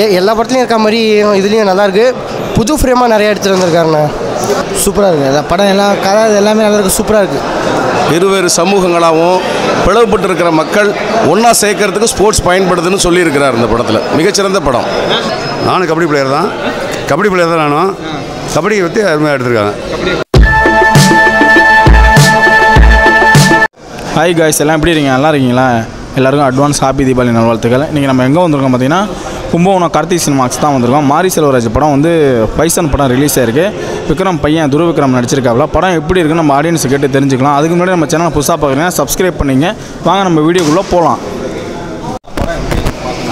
எல்லா படத்துலையும் இருக்க மாதிரி இதுலேயும் நல்லாயிருக்கு. புது ஃப்ரேமாக நிறையா எடுத்துகிட்டு வந்திருக்காருண்ணா. சூப்பராக இருக்குது. எல்லா படம் எல்லாம் கதை எல்லாமே நல்லாயிருக்கு. சூப்பராக இருக்குது. இருவேறு சமூகங்களாகவும் பிளவுபட்டு இருக்கிற மக்கள் ஒன்றா சேர்க்கறதுக்கு ஸ்போர்ட்ஸ் பயன்படுதுன்னு சொல்லியிருக்கிறார் இந்த படத்தில். மிகச்சிறந்த படம். நானும் கபடி பிளேயர் தான். கபடி பிளேயர் தான் நானும். கபடியை பற்றி அருமையாக எடுத்திருக்காங்க. ஹாய் காய்ஸ், எல்லாம் எப்படி இருக்கீங்க? நல்லா இருக்கீங்களா? எல்லாருக்கும் அட்வான்ஸ் ஹாப்பி தீபாவளி நல்வாழ்த்துக்கள். இன்றைக்கி நம்ம எங்கே வந்திருக்கோம் பார்த்தீங்கன்னா, கும்பகோணம் கார்த்திக் சினிமாக்ஸ் தான் வந்திருக்கோம். மாரி செல்வராஜ் படம் வந்து பைசன் படம் ரிலீஸ் ஆயிருக்கு. விக்ரம் பையன் துருவிக்ரம் நடிச்சிருக்காப்புல. படம் எப்படி இருக்குன்னு நம்ம ஆடியன்ஸை கேட்டு தெரிஞ்சுக்கலாம். அதுக்கு முன்னாடி நம்ம சேனல் புதுசாக பார்க்குறீங்கன்னா சப்ஸ்கிரைப் பண்ணிங்க. வாங்க நம்ம வீடியோக்குள்ளே போகலாம்.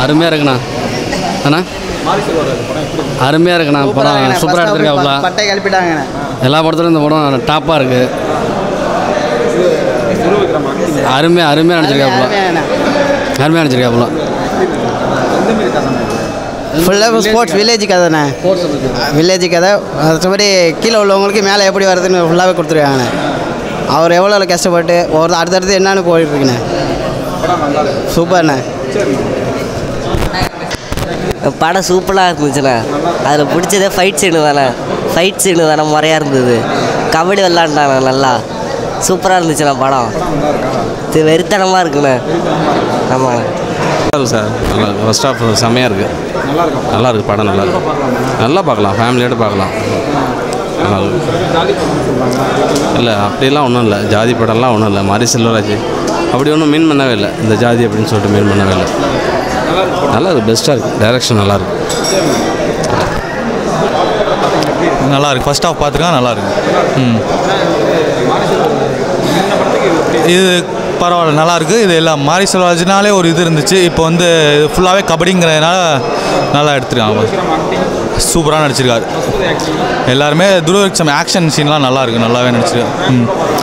அருமையாக இருக்குண்ணா. அண்ணா அருமையாக இருக்குண்ணா. படம் சூப்பராக எடுத்துருக்காப்புல. பட்டை கிளப்பிட்டாங்க. எல்லா படத்துலையும் இந்த படம் டாப்பாக இருக்குது. அருமையாக நடிச்சிருக்காப்புல. அருமையாக நடிச்சிருக்காப்புல. ஃபுல்லாக ஸ்போர்ட்ஸ் வில்லேஜ் கதைண்ணே. வில்லேஜ் கதை. மற்றபடி கீழே உள்ளவங்களுக்கு மேலே எப்படி வருதுன்னு ஃபுல்லாகவே கொடுத்துருக்காங்கண்ணே. அவர் எவ்வளோ கஷ்டப்பட்டு ஒரு அடுத்தடுத்து என்னன்னு போயிட்டுருக்குண்ணே. சூப்பர்ண்ணே. படம் சூப்பராக இருந்துச்சுண்ணே. அதில் பிடிச்சதே ஃபைட் சீனு தானே முறையாக இருந்தது. கபடி விளாண்டாண்ணே. நல்லா சூப்பராக இருந்துச்சுண்ணா. படம் இது வெறித்தனமாக இருக்குண்ணே. ஆமாண்ணே. சார் நல்லா இருக்குது. ஃபர்ஸ்ட் ஆஃப் செம்மையாக இருக்குது. நல்லா இருக்குது. படம் நல்லா இருக்குது. நல்லா பார்க்கலாம். ஃபேமிலியோடு பார்க்கலாம். நல்லா இருக்குது. இல்லை அப்படிலாம் ஒன்றும் இல்லை. ஜாதி படம்லாம் ஒன்றும் இல்லை. மாரி செல்வராஜ் அப்படி ஒன்றும் மீன் பண்ணவே இல்லை. இந்த ஜாதி அப்படின்னு சொல்லிட்டு மீன் பண்ணவே இல்லை. நல்லா இருக்குது. பெஸ்ட்டாக இருக்குது. டைரக்ஷன் நல்லாயிருக்கு. நல்லாயிருக்கு. ஃபர்ஸ்ட் ஆஃப் பார்த்துருக்கா நல்லாயிருக்கு. இது பரவாயில்ல, நல்லாயிருக்கு. இது எல்லாம் மாரி செல்வராஜ்னாலே ஒரு இது இருந்துச்சு. இப்போ வந்து இது ஃபுல்லாகவே கபடிங்கிறதுனால நல்லா எடுத்துருக்காங்க. சூப்பராக நடிச்சிருக்காரு. எல்லாருமே துருவக்ஷம் ஆக்ஷன் சீன்லாம் நல்லாயிருக்கு. நல்லாவே நடிச்சிருக்காரு.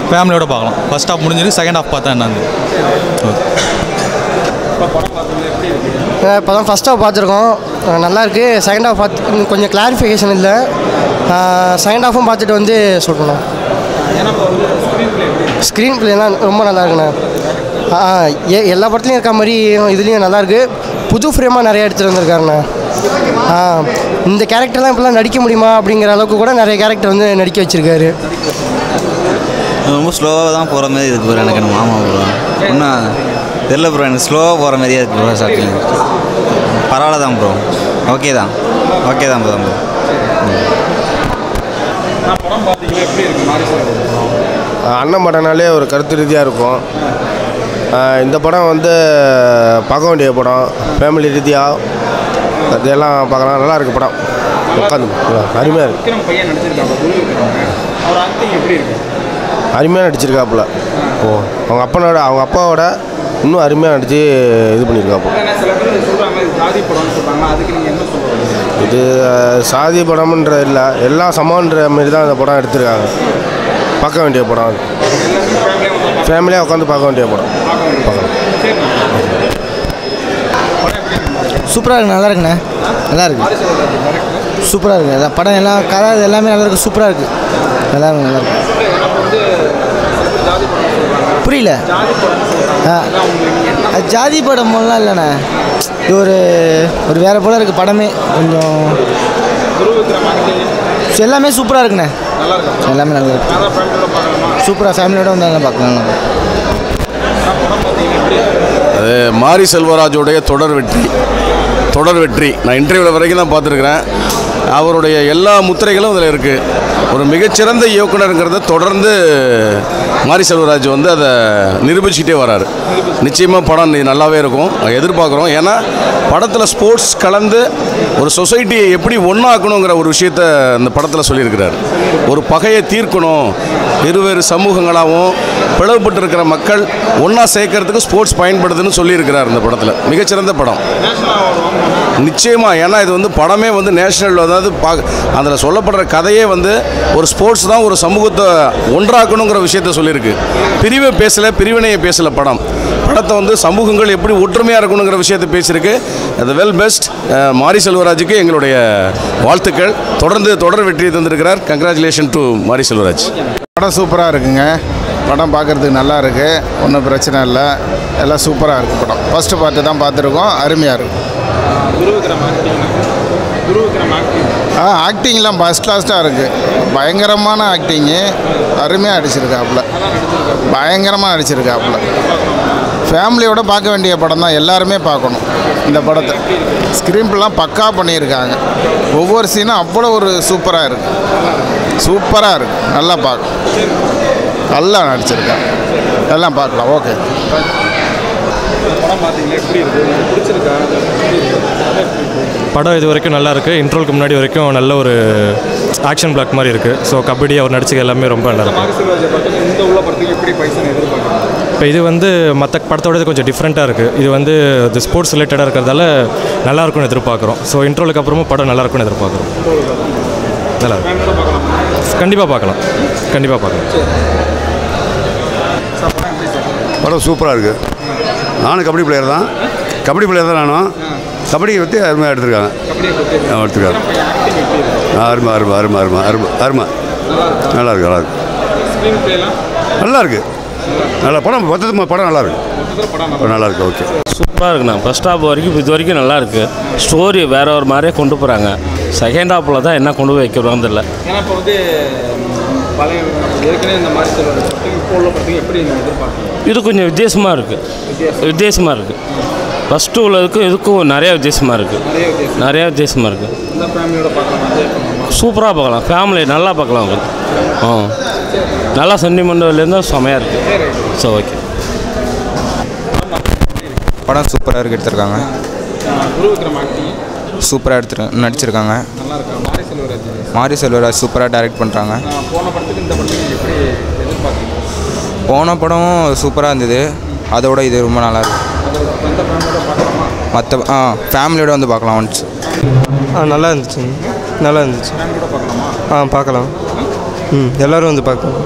ஃபேமிலியோடு பார்க்கலாம். ஃபர்ஸ்ட் ஆஃப் முடிஞ்சிருக்கு. செகண்ட் ஆஃப் பார்த்தா என்னது. இப்போ தான் ஃபஸ்ட் ஹாஃப் பார்த்துருக்கோம். நல்லாயிருக்கு. செகண்ட் ஹாஃப் பார்த்து கொஞ்சம் கிளாரிஃபிகேஷன் இல்லை. செகண்ட் ஹாஃபும் பார்த்துட்டு வந்து சொல்லணும். ஸ்க்ரீன் பிளேலாம் ரொம்ப நல்லா இருக்குண்ணே. எல்லா படத்துலையும் இருக்க மாதிரி இதுலேயும் நல்லாயிருக்கு. புது ஃப்ரேமாக நிறையா எடுத்துகிட்டு வந்திருக்காருண்ணே. இந்த கேரக்டர்லாம் இப்போலாம் நடிக்க முடியுமா அப்படிங்கிற அளவுக்கு கூட நிறைய கேரக்டர் வந்து நடிக்க வச்சுருக்காரு. ரொம்ப ஸ்லோவாக தான் போகிற மாதிரி இருக்குது ப்ரோ. எனக்கு மாமா ப்ரோ இன்னும் தெரில ப்ரோ. எனக்கு ஸ்லோவாக போகிற மாதிரியே இருக்குது ப்ரோ. ஸ்டார்டிங் பரவாயில்ல தான் ப்ரோ. ஓகே தான் ப்ரோ. அண்ணன் படம்னாலே ஒரு கருத்து ரீதியாக இருக்கும். இந்த படம் வந்து பார்க்க வேண்டிய படம். ஃபேமிலி ரீதியாக அதெல்லாம் பார்க்கலாம். நல்லா இருக்குது படம். உட்காந்து அருமையாக இருக்குது. அருமையாக நடிச்சிருக்காப்புல. அவங்க அப்பாவோட இன்னும் அருமையாக நடித்து இது பண்ணியிருக்காப்புல. இது சாதி படம்ன்ற இல்லை, எல்லாம் சமன்ற மாரி தான் இந்த படம் எடுத்திருக்காங்க. பார்க்க வேண்டிய படம். அது ஃபேமிலியாக உட்காந்து பார்க்க வேண்டிய படம். பார்க்கலாம். சூப்பராக இருக்குது. நல்லா இருக்குண்ணே. நல்லா இருக்குது. சூப்பராக இருக்குது. எல்லா படம் எல்லாம் கதை எல்லாமே நல்லா இருக்குது. சூப்பராக இருக்குது. நல்லா இருக்கு. புரியல. ஜாதி படம் போலாம் இல்லைண்ணே. இது ஒரு வேறு போல் இருக்குது படமே. கொஞ்சம் எல்லாமே சூப்பராக இருக்குண்ணே. எல்லாமே நல்லா இருக்கு. சூப்பராக ஃபேமிலியோடு வந்து நல்லா பார்க்கலாம். அது மாரி செல்வராஜோடைய தொடர் வெற்றி. நான் இன்டர்வியூவில் வரைக்கும் தான் பார்த்துருக்குறேன். அவருடைய எல்லா முத்திரைகளும் அதில் இருக்குது. ஒரு மிகச்சிறந்த இயக்குனருங்கிறத தொடர்ந்து மாரி செல்வராஜ் வந்து அதை நிரூபிச்சுக்கிட்டே வராரு. நிச்சயமாக படம் நல்லாவே இருக்கும். எதிர்பார்க்குறோம். ஏன்னா படத்தில் ஸ்போர்ட்ஸ் கலந்து ஒரு சொசைட்டியை எப்படி ஒன்றாக்கணுங்கிற ஒரு விஷயத்த இந்த படத்தில் சொல்லியிருக்கிறார். ஒரு பகையை தீர்க்கணும், இருவேறு சமூகங்களாகவும் பிளவுபட்டு இருக்கிற மக்கள் ஒன்றா சேர்க்கறதுக்கு ஸ்போர்ட்ஸ் பயன்படுதுன்னு சொல்லியிருக்கிறார் இந்த படத்தில். மிகச்சிறந்த படம் நிச்சயமாக. ஏன்னா இது வந்து படமே வந்து நேஷனல், அதாவது அதில் சொல்லப்படுற கதையே வந்து ஒரு ஸ்போர்ட்ஸ் தான் ஒரு சமூகத்தை ஒன்றாக்கணுங்கிற விஷயத்த சொல்லியிருக்கு. பிரிவினையை பேசலை படத்தை வந்து சமூகங்கள் எப்படி ஒற்றுமையாக இருக்கணுங்கிற விஷயத்தை பேசியிருக்கு. அது வெல் பெஸ்ட். மாரி செல்வராஜுக்கு எங்களுடைய வாழ்த்துக்கள். தொடர் வெற்றியை தந்திருக்கிறார். கங்க்ராச்சுலேஷன் டு மாரி செல்வராஜ். படம் சூப்பராக இருக்குங்க. படம் பார்க்குறதுக்கு நல்லா இருக்குது. ஒன்றும் பிரச்சனை இல்லை. எல்லாம் சூப்பராக இருக்குது படம். ஃபஸ்ட்டு பார்ட்டு தான் பார்த்துருக்கோம். அருமையாக இருக்குது. ஆக்டிங்லாம் ஃபஸ்ட் கிளாஸ்டாக இருக்குது. பயங்கரமான ஆக்டிங்கு, அருமையாக அடிச்சிருக்காப்புல, பயங்கரமாக நடிச்சிருக்காப்புல. ஃபேமிலியோட பார்க்க வேண்டிய படம் தான், எல்லாருமே பார்க்கணும் இந்த படத்தை. ஸ்க்ரீன் பிளேலாம் பக்கா பண்ணியிருக்காங்க. ஒவ்வொரு சீனும் அவ்வளோ ஒரு சூப்பராக இருக்குது, சூப்பராக இருக்குது. நல்லா பார்க்கணும், நல்லா நடிச்சிருக்காங்க, எல்லாம் பார்க்கலாம். ஓகே. படம் இது வரைக்கும் நல்லா இருக்குது. இன்ட்ரோலுக்கு முன்னாடி வரைக்கும் நல்ல ஒரு ஆக்ஷன் பிளாக் மாதிரி இருக்குது. ஸோ கபடி அவர் நடிச்சது எல்லாமே ரொம்ப நல்லா இருக்குது. இப்போ இது வந்து மற்ற படத்தோட இது கொஞ்சம் டிஃப்ரெண்ட்டாக இருக்குது. இது வந்து இது ஸ்போர்ட்ஸ் ரிலேட்டடாக இருக்கிறதால நல்லா இருக்கும்னு எதிர்பார்க்குறோம். ஸோ இன்ட்ரோலுக்கு அப்புறமும் படம் நல்லா இருக்கும்னு எதிர்பார்க்குறோம். நல்லா இருக்கும், கண்டிப்பாக பார்க்கலாம், கண்டிப்பாக பார்க்கலாம். படம் சூப்பராக இருக்குது. நானும் கபடி பிளேயர் தான், நானும் கபடியை பற்றி அருமையாக எடுத்திருக்காங்க. எடுத்துருக்காங்க. அருமை அருமை அருமை அருமை அருமை அருமை நல்லா இருக்கு, நல்லா இருக்கு. நல்லா படம் மொத்தத்துக்கு படம் நல்லா இருக்கு, நல்லா இருக்கு. ஓகே, சூப்பராக இருக்குண்ணா. ஃபஸ்ட் ஹாஃப் வரைக்கும் இது வரைக்கும் நல்லா இருக்குது. ஸ்டோரி வேற ஒரு மாதிரியே கொண்டு போகிறாங்க. செகண்ட் ஹாஃபில் தான் என்ன கொண்டு போய் வைக்கிறாங்க தெரியல. ஏன்னா இப்போ வந்து பழைய ஏற்கனவே இந்த மாதிரி இப்போ உள்ள படத்துக்கு எப்படி நீங்கள் எதிர்பார்க்குறீங்க? இது கொஞ்சம் வித்தியாசமாக இருக்குது. ஃபஸ்ட்டு உள்ளதுக்கும் இதுக்கும் நிறையா வித்தியாசமாக இருக்குது. இந்த ஃபேமிலியோட பார்க்கலாம், சூப்பராக பார்க்கலாம். ஃபேமிலி நல்லா பார்க்கலாம் உங்களுக்கு. நல்லா சென்டிமெண்ட்லேருந்து செமையாக இருக்குது. So okay. படம் சூப்பராக இருக்குது, எடுத்திருக்காங்க. சூப்பராக நடிச்சிருக்காங்க. மாரி செல்வராஜ் சூப்பராக டைரக்ட் பண்ணுறாங்க. போன படமும் சூப்பராக இருந்தது, அதோட இது ரொம்ப நல்லா இருக்கு. மற்ற ஃபேமிலியோட வந்து பார்க்கலாம் ஒன்ஸ். நல்லா இருந்துச்சு, நல்லா இருந்துச்சு. பார்க்கலாம். எல்லோரும் வந்து பார்க்கலாம்.